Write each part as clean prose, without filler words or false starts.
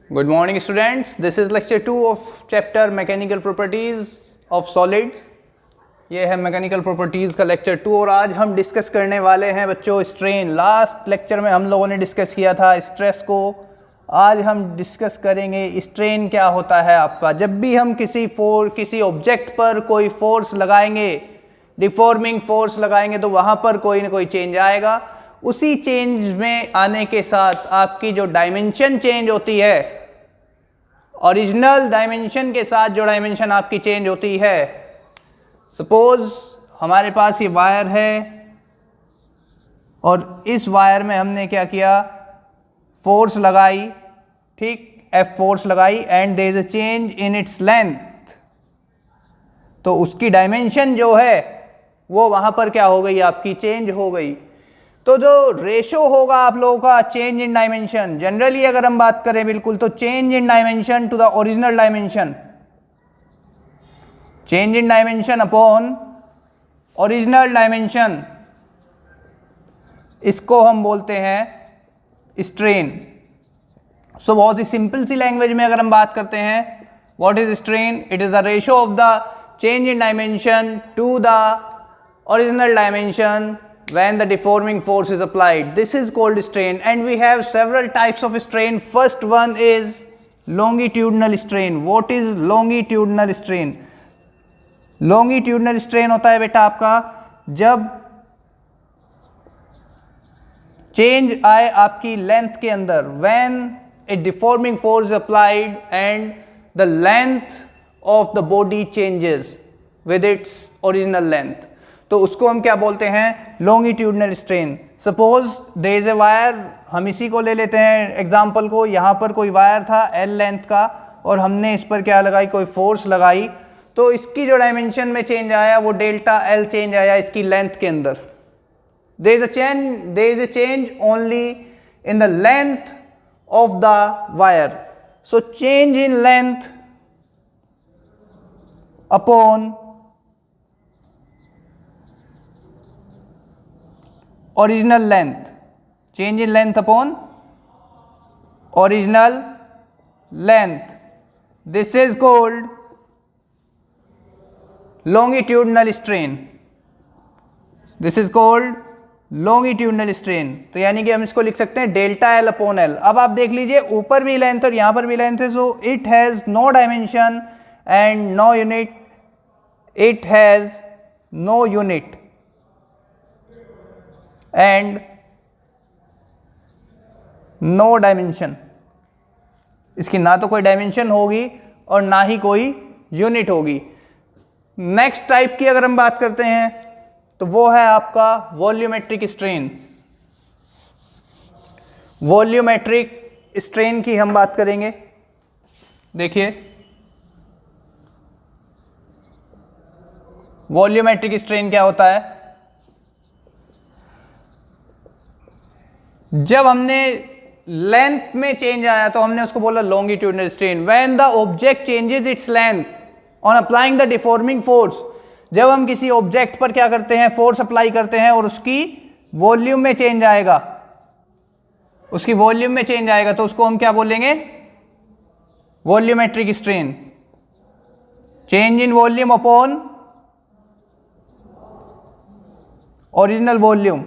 Good morning students, this is lecture 2 of chapter mechanical properties of solids। ये है mechanical properties का lecture 2 और आज हम डिस्कस करने वाले हैं बच्चों स्ट्रेन। लास्ट लेक्चर में हम लोगों ने डिस्कस किया था स्ट्रेस को, आज हम डिस्कस करेंगे स्ट्रेन क्या होता है आपका। जब भी हम किसी ऑब्जेक्ट पर कोई फोर्स लगाएंगे, डिफॉर्मिंग फोर्स लगाएंगे, तो वहाँ पर कोई ना कोई चेंज आएगा। उसी चेंज में आने के साथ आपकी जो डायमेंशन चेंज होती है, ओरिजिनल डायमेंशन के साथ जो डायमेंशन आपकी चेंज होती है। सपोज हमारे पास ये वायर है और इस वायर में हमने क्या किया, फोर्स लगाई, ठीक, एफ फोर्स लगाई and there is a change in its length, तो उसकी डायमेंशन जो है वो वहां पर क्या हो गई, आपकी चेंज हो गई। तो जो रेशो होगा आप लोगों का चेंज इन डायमेंशन, जनरली अगर हम बात करें बिल्कुल, तो change in dimension to the original dimension, change in dimension upon original dimension, इसको हम बोलते हैं स्ट्रेन। सो बहुत ही सिंपल सी लैंग्वेज में अगर हम बात करते हैं, what is strain? It is the ratio of the change in dimension to the original dimension when the deforming force is applied. This is called strain and we have several types of strain. First one is longitudinal strain. What is longitudinal strain? Longitudinal strain होता है बेटा आपका जब change आए आपकी length के अंदर, when a deforming force is applied and the length of the body changes with its original length, तो उसको हम क्या बोलते हैं, longitudinal strain. Suppose there is a wire, हम इसी को ले लेते हैं एग्जांपल को। यहाँ पर कोई वायर था एल लेंथ का और हमने इस पर क्या लगाई, कोई फोर्स लगाई, तो इसकी जो डायमेंशन में चेंज आया वो डेल्टा एल चेंज आया इसकी लेंथ के अंदर। There is a change only in the length of the wire. So change in length upon original length, change in length upon original length, this is called longitudinal strain, this is called longitudinal strain। तो यानी कि हम इसको लिख सकते हैं delta L upon L. अब आप देख लीजिए ऊपर भी लेंथ और यहाँ पर भी लेंथ है, so it has no dimension and no unit, it has no unit and no dimension. इसकी ना तो कोई डायमेंशन होगी और ना ही कोई यूनिट होगी। नेक्स्ट टाइप की अगर हम बात करते हैं तो वो है आपका वॉल्यूमेट्रिक स्ट्रेन। वॉल्यूमेट्रिक स्ट्रेन की हम बात करेंगे। देखिए वॉल्यूमेट्रिक स्ट्रेन क्या होता है, जब हमने लेंथ में चेंज आया तो हमने उसको बोला longitudinal strain. When the object changes its length on applying the deforming force, जब हम किसी ऑब्जेक्ट पर क्या करते हैं, फोर्स अप्लाई करते हैं और उसकी वॉल्यूम में चेंज आएगा, उसकी वॉल्यूम में चेंज आएगा, तो उसको हम क्या बोलेंगे, volumetric strain. Change in volume upon original volume,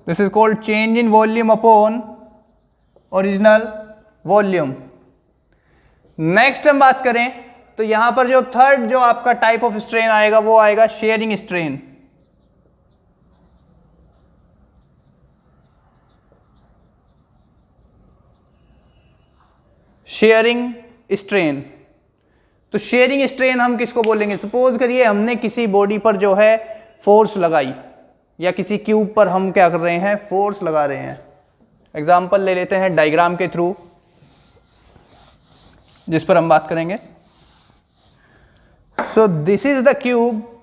this is called change in volume upon original volume। Next हम बात करें तो यहां पर जो थर्ड जो आपका टाइप ऑफ स्ट्रेन आएगा वो आएगा शेयरिंग स्ट्रेन। शेयरिंग स्ट्रेन, तो शेयरिंग स्ट्रेन हम किसको बोलेंगे, सपोज करिए हमने किसी बॉडी पर जो है फोर्स लगाई या किसी क्यूब पर हम क्या कर रहे हैं, फोर्स लगा रहे हैं। एग्जाम्पल ले लेते हैं डायग्राम के थ्रू जिस पर हम बात करेंगे। So this is the cube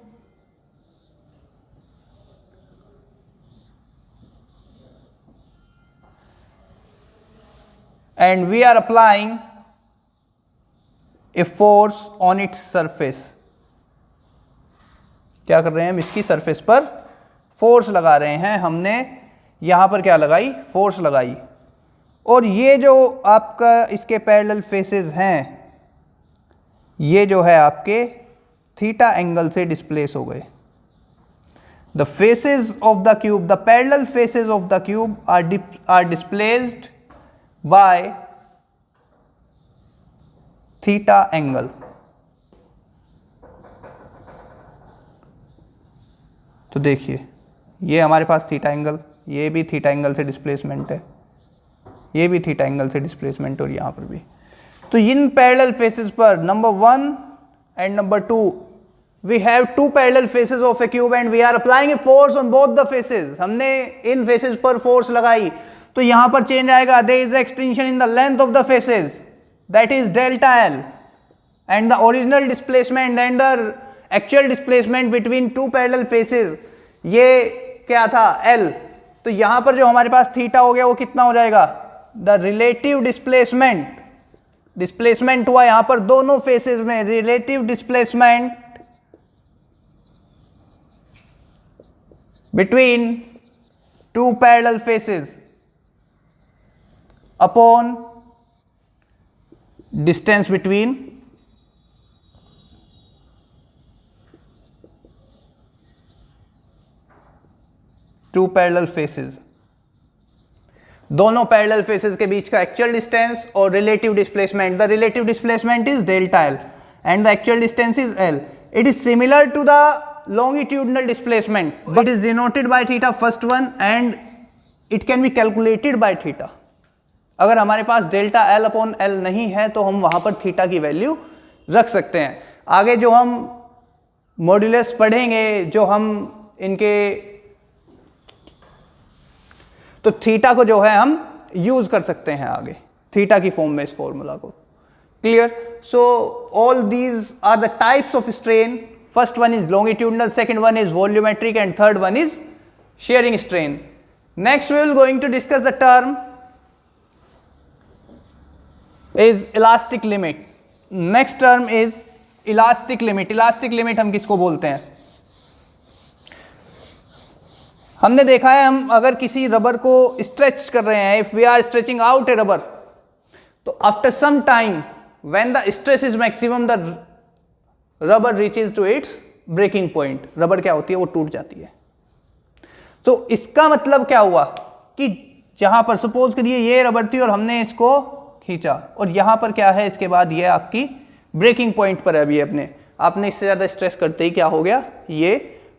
and we are applying a force on its surface. क्या कर रहे हैं हम, इसकी सरफेस पर फोर्स लगा रहे हैं हमने यहाँ पर क्या लगाई, फोर्स लगाई, और ये जो आपका इसके पैरेलल फेसेस हैं ये जो है आपके थीटा एंगल से डिस्प्लेस हो गए. The faces of the cube, the parallel faces of the cube are displaced by theta angle. तो देखिए ये हमारे पास थीटा एंगल, ये भी थीटा एंगल से डिस्प्लेसमेंट है, ये भी थीटा एंगल से डिस्प्लेसमेंट, और यहाँ पर भी. तो इन पैरेलल फेसेस पर number 1 and number 2 we have two parallel faces of a cube and we are applying a force on both the faces. हमने इन faces पर force लगाई तो यहाँ पर change आएगा. There is extension in the length of the faces, that is delta L, and the original displacement and the actual displacement between two parallel faces ये क्या था, L. तो यहाँ पर जो हमारे पास थीटा हो गया वो कितना हो जाएगा, the relative displacement हुआ यहाँ पर दोनों faces में, relative displacement between two parallel faces upon distance between two parallel faces. दोनों पैरेलल फेसेस के बीच का एक्चुअल डिस्टेंस और relative displacement. The relative displacement is delta L and the actual distance is L. It is similar to the longitudinal displacement, but it is denoted by theta first one and it can be calculated by theta. अगर हमारे पास delta L upon L नहीं है तो हम वहां पर theta की value रख सकते हैं. आगे जो हम मॉड्यूलस पढ़ेंगे, जो हम इनके, तो थीटा को जो है हम यूज कर सकते हैं आगे थीटा की फॉर्म में इस फॉर्मूला को. Clear? So all these are the types of strain. First one is longitudinal, second one is volumetric, and third one is shearing strain. Next we will going to discuss the term is elastic limit. Next term is elastic limit. Elastic limit हम किसको बोलते हैं? हमने देखा है हम अगर किसी रबर को स्ट्रेच कर रहे हैं, if we are stretching out a rubber, तो after some time when the stress is maximum the rubber reaches to its breaking point. Rubber क्या होती है, वो टूट जाती है. तो इसका मतलब क्या हुआ कि जहां पर सपोज करिए ये रबर थी और हमने इसको खींचा और यहां पर क्या है, इसके बाद ये आपकी ब्रेकिंग पॉइंट पर है अभी अपने, आपने इससे ज्यादा स्ट्रेस करते ही क्या हो गया, ये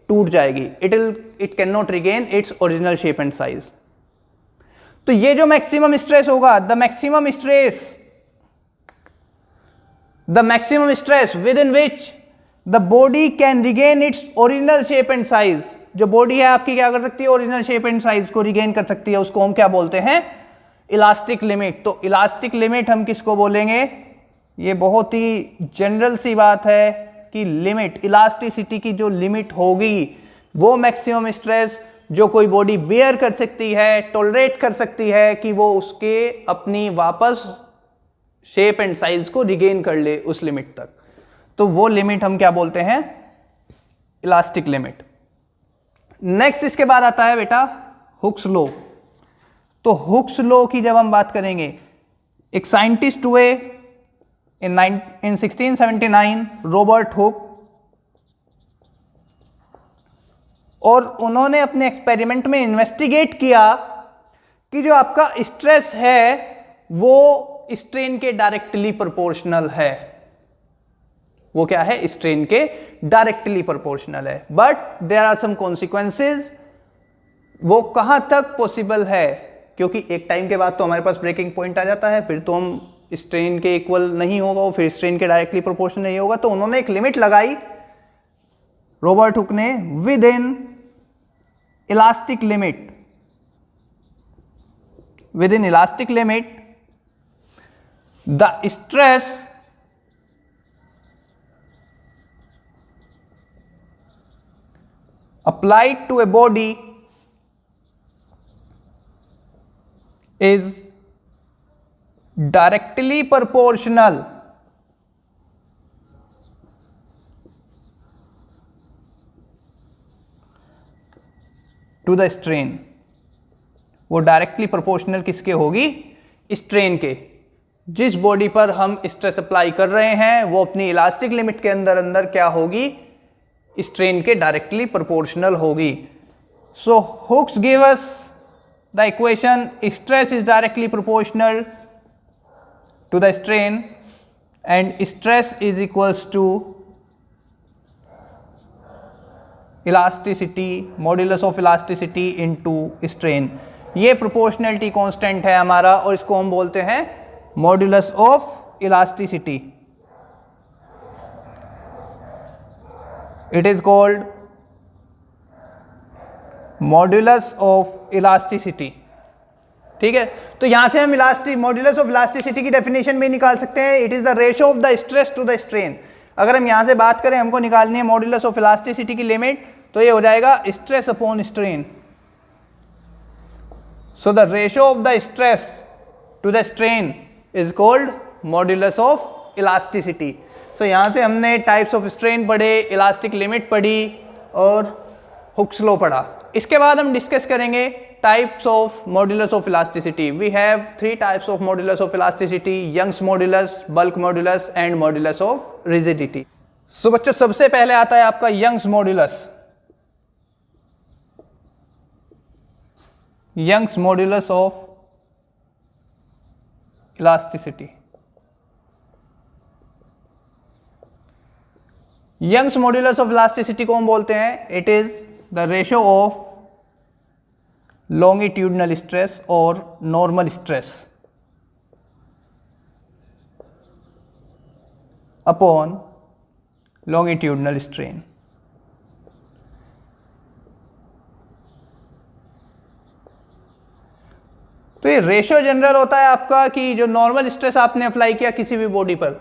टूट जाएगी. It can not regain its original shape and size. तो ये जो मैक्सिमम स्ट्रेस होगा, the maximum stress within which the body can regain its original shape and size. जो बॉडी है आपकी क्या कर सकती है, ओरिजिनल शेप एंड साइज को रिगेन कर सकती है, उसको हम क्या बोलते हैं, इलास्टिक लिमिट. तो इलास्टिक लिमिट हम किसको बोलेंगे, ये बहुत ही जनरल सी बात है कि लिमिट, इलास्टिसिटी की जो लिमिट होगी वो मैक्सिमम स्ट्रेस जो कोई बॉडी बेयर कर सकती है, टॉलरेट कर सकती है कि वो उसके अपनी वापस शेप एंड साइज को रिगेन कर ले उस लिमिट तक. तो वो लिमिट हम क्या बोलते हैं, इलास्टिक लिमिट. नेक्स्ट इसके बाद आता है बेटा हुक्स लॉ. तो हुक्स लॉ की जब हम बात करेंगे, एक साइंटिस्ट हुए इन 1679, रॉबर्ट हुक, और उन्होंने अपने एक्सपेरिमेंट में इन्वेस्टिगेट किया कि जो आपका स्ट्रेस है वो स्ट्रेन के डायरेक्टली प्रोपोर्शनल है. वो क्या है, स्ट्रेन के डायरेक्टली प्रोपोर्शनल है. But there are some consequences. वो कहां तक पॉसिबल है, क्योंकि एक टाइम के बाद तो हमारे पास ब्रेकिंग पॉइंट आ जाता है, फिर तो हम स्ट्रेन के इक्वल नहीं होगा वो, फिर स्ट्रेन के डायरेक्टली प्रोपोर्शनल नहीं होगा. तो उन्होंने एक लिमिट लगाई रॉबर्ट हुक ने, with in elastic limit. With in elastic limit the stress applied to a body is directly proportional to the strain. वो डायरेक्टली प्रोपोर्शनल किसके होगी? स्ट्रेन के। जिस बॉडी पर हम स्ट्रेस अप्लाई कर रहे हैं वो अपनी इलास्टिक लिमिट के अंदर अंदर क्या होगी? स्ट्रेन के डायरेक्टली प्रोपोर्शनल होगी। So Hooke's give us the equation stress is directly proportional to the strain and stress is equals to elasticity, modulus of elasticity into strain. ये प्रोपोर्शनलिटी कांस्टेंट है हमारा और इसको हम बोलते हैं modulus of elasticity. It is called modulus of elasticity. ठीक है, तो यहां से हम मॉड्यूलस ऑफ इलास्टिसिटी की डेफिनेशन भी निकाल सकते हैं। It is the ratio of the stress to the strain. अगर हम यहां से बात करें, हमको निकालनी है मॉड्यूलस ऑफ इलास्टिसिटी की लिमिट, तो ये हो जाएगा stress upon strain. So the ratio of the stress to the strain is called modulus of elasticity. So यहां से हमने टाइप्स ऑफ स्ट्रेन पढ़े, इलास्टिक लिमिट पढ़ी और हुक्स लॉ पढ़ा। इसके बाद हम डिस्कस करेंगे types of modulus of elasticity. We have 3 types of modulus of elasticity: Young's modulus, bulk modulus and modulus of rigidity. So बच्चों, सबसे पहले आता है आपका Young's modulus. Young's modulus of elasticity. Young's modulus of elasticity को हम बोलते हैं, it is the ratio of longitudinal stress और normal stress upon longitudinal strain. तो ये रेशियो जनरल होता है आपका कि जो नॉर्मल स्ट्रेस आपने अप्लाई किया किसी भी बॉडी पर,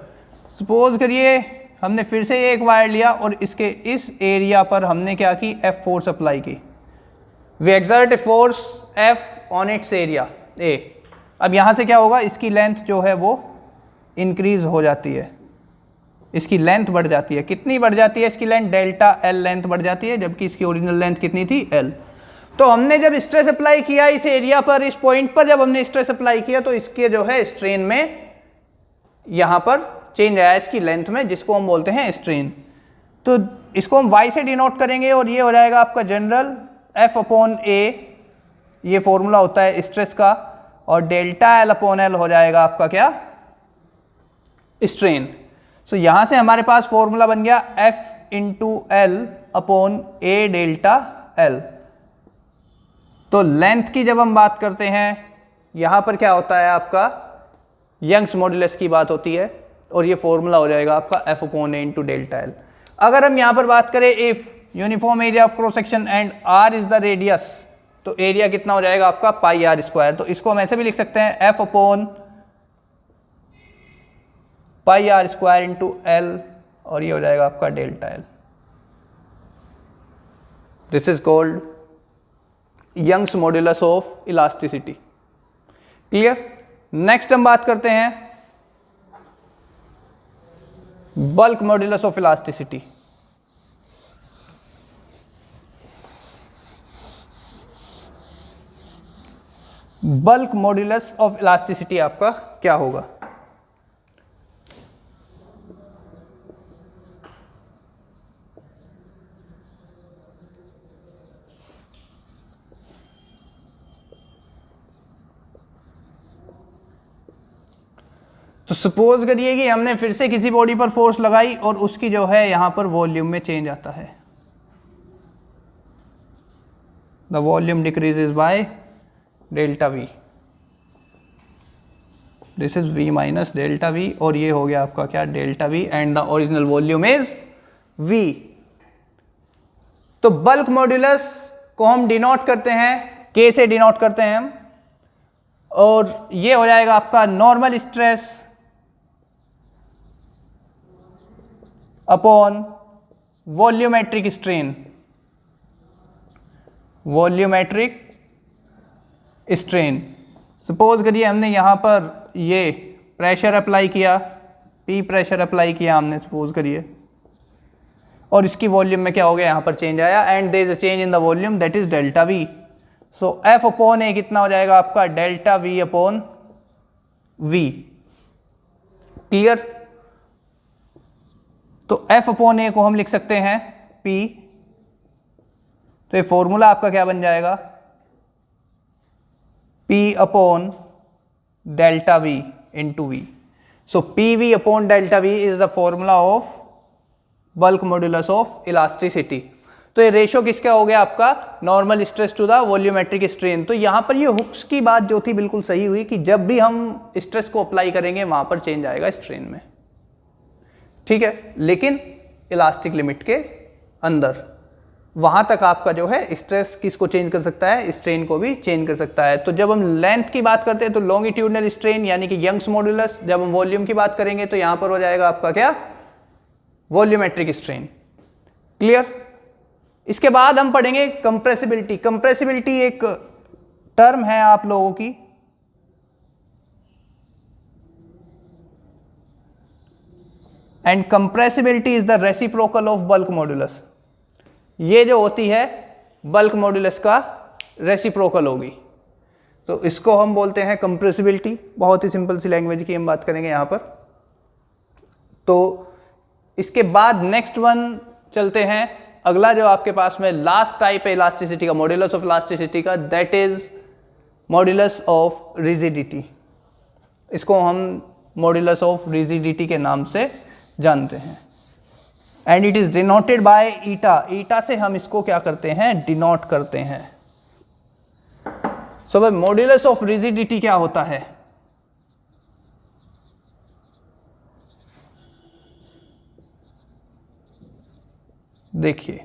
सपोज करिए हमने फिर से एक वायर लिया और इसके इस एरिया पर हमने क्या की, F फोर्स अप्लाई की। We exert a force F on its area A। अब यहाँ से क्या होगा, इसकी लेंथ जो है वो इंक्रीज हो जाती है, इसकी लेंथ बढ़ जाती है। कितनी बढ़ जाती है इसकी लेंथ? डेल्टा L लेंथ बढ़ जाती है, जबकि इसकी ओरिजिनल लेंथ कितनी थी? L। तो हमने जब स्ट्रेस अप्लाई किया इस एरिया पर, इस पॉइंट पर जब हमने स्ट्रेस अप्लाई किया, तो इसके जो है स्ट्रेन में यहाँ पर चेंज आया इसकी लेंथ में, जिसको हम बोलते हैं स्ट्रेन। तो इसको हम Y से डिनोट करेंगे और ये हो जाएगा आपका जनरल F अपॉन A, ये फॉर्मूला होता है स्ट्रेस का, और डेल्टा L अपॉन L हो जाएगा आपका क्या? स्ट्रेन। सो यहां से हमारे पास फॉर्मूला बन गया F into L upon A delta L। तो लेंथ की जब हम बात करते हैं, यहां पर क्या होता है आपका? यंग्स मॉड्यूलस की बात होती है और ये फॉर्मूला हो जाएगा आपका F upon A into delta L। अगर हम यहां पर बात करें if uniform area of cross section and R is the radius, तो एरिया कितना हो जाएगा आपका? Pi R square. तो इसको हम ऐसे भी लिख सकते हैं F upon pi R square into L, और ये हो जाएगा आपका delta L। This is called Young's modulus of elasticity. Clear? Next हम बात करते हैं bulk modulus of elasticity. Bulk modulus of elasticity आपका क्या होगा? तो सपोज करिए कि हमने फिर से किसी बॉडी पर फोर्स लगाई और उसकी जो है यहां पर वॉल्यूम में चेंज आता है। The volume decreases by delta V। This is V minus delta V, और ये हो गया आपका क्या? Delta V, and the original volume is V। तो बल्क मॉड्यूलस को हम डिनोट करते हैं, K से डिनोट करते हैं हम, और ये हो जाएगा आपका normal stress upon volumetric strain. Volumetric strain. Suppose करिए हमने यहाँ पर ये प्रेशर अप्लाई किया, P प्रेशर अप्लाई किया हमने सपोज करिए, और इसकी वॉल्यूम में क्या हो गया? यहाँ पर चेंज आया, and there is a change in the volume, that is delta V। सो F अपॉन ए कितना हो जाएगा आपका delta V upon V। Clear? तो F अपॉन ए को हम लिख सकते हैं P, तो ये फॉर्मूला आपका क्या बन जाएगा P upon delta V into V। So PV upon delta V is the formula of bulk modulus of elasticity. तो ये रेशो किसका हो गया आपका normal stress to the volumetric strain. तो यहां पर ये हुक्स की बात जो थी बिल्कुल सही हुई कि जब भी हम स्ट्रेस को अप्लाई करेंगे वहां पर चेंज आएगा स्ट्रेन में, ठीक है, लेकिन इलास्टिक लिमिट के अंदर। वहां तक आपका जो है स्ट्रेस किसको चेंज कर सकता है, स्ट्रेन को भी चेंज कर सकता है। तो जब हम लेंथ की बात करते हैं तो लॉन्गिट्यूडनल स्ट्रेन यानी कि यंग्स मॉड्यूलस, जब हम वॉल्यूम की बात करेंगे तो यहां पर हो जाएगा आपका क्या वॉल्यूमेट्रिक स्ट्रेन। क्लियर? इसके बाद हम पढ़ेंगे कंप्रेसिबिलिटी। कंप्रेसिबिलिटी एक टर्म है आप लोगों की, and compressibility is the reciprocal of bulk modulus. ये जो होती है बल्क मॉड्यूलस का रेसिप्रोकल होगी, तो इसको हम बोलते हैं कंप्रेसिबिलिटी। बहुत ही सिंपल सी लैंग्वेज की हम बात करेंगे यहां पर। तो इसके बाद नेक्स्ट वन चलते हैं, अगला जो आपके पास में लास्ट टाइप है इलास्टिसिटी का, मॉड्यूलस ऑफ इलास्टिसिटी का, that is modulus of rigidity. इसको हम मॉड्यूलस ऑफ रिजिडिटी के नाम से जानते हैं, and it is denoted by eta. Eta से हम इसको क्या करते हैं, डिनोट करते हैं। सो भाई मॉड्यूलस ऑफ रिजिडिटी क्या होता है? देखिए,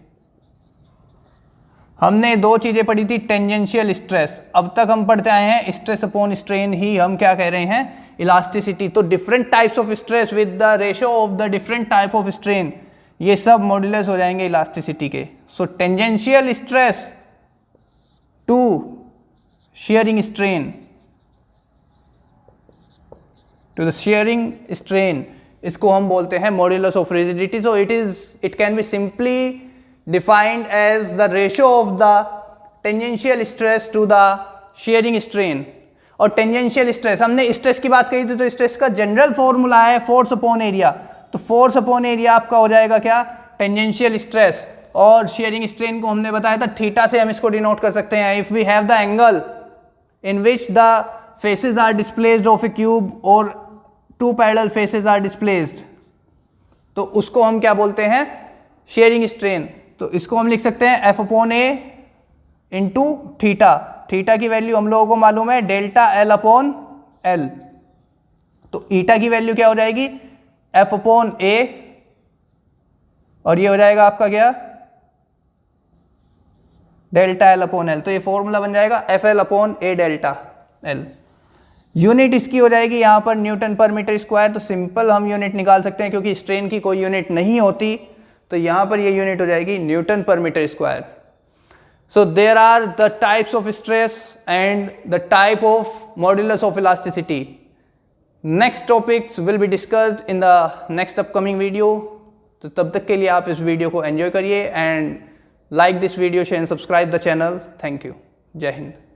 हमने दो चीजें पढ़ी थी, टेंजेंशियल स्ट्रेस। अब तक हम पढ़ते आए हैं स्ट्रेस अपॉन स्ट्रेन ही हम क्या कह रहे हैं, इलास्टिसिटी। तो different types of stress with the ratio of the different type of strain, ये सब मॉड्यूलस हो जाएंगे इलास्टिसिटी के। So tangential stress to shearing strain, to the shearing strain, इसको हम बोलते हैं modulus of rigidity. So it can be simply defined as the ratio of the tangential stress to the shearing strain। और tangential stress, हमने stress की बात कही थी, तो स्ट्रेस का जनरल फॉर्मूला है फोर्स अपॉन एरिया। तो फोर्स अपॉन एरिया आपका हो जाएगा क्या, टेंजेंशियल स्ट्रेस। और शेयरिंग स्ट्रेन को हमने बताया था थीटा से हम इसको डिनोट कर सकते हैं। If we have the angle in which the faces are displaced of a cube or two parallel faces are displaced, तो उसको हम क्या बोलते हैं, शेयरिंग स्ट्रेन। तो इसको हम लिख सकते हैं F अपॉन ए इंटू थीटा। थीटा की वैल्यू हम लोगों को मालूम है डेल्टा L अपॉन L। तो ईटा की वैल्यू क्या हो जाएगी, F अपॉन ए, और ये हो जाएगा आपका क्या, डेल्टा एल अपॉन एल। तो ये फॉर्मूला बन जाएगा एफ एल अपॉन ए डेल्टा एल। यूनिट इसकी हो जाएगी यहाँ पर न्यूटन पर मीटर स्क्वायर। तो सिंपल हम यूनिट निकाल सकते हैं, क्योंकि स्ट्रेन की कोई यूनिट नहीं होती, तो यहाँ पर ये यूनिट हो जाएगी newton per metre square. So there are the types of stress and the type of modulus of elasticity. Next topics will be discussed in the next upcoming video. तो तब तक के लिए आप इस वीडियो को एंजॉय करिए, and like this video, share and subscribe the channel. Thank you. Jai Hind.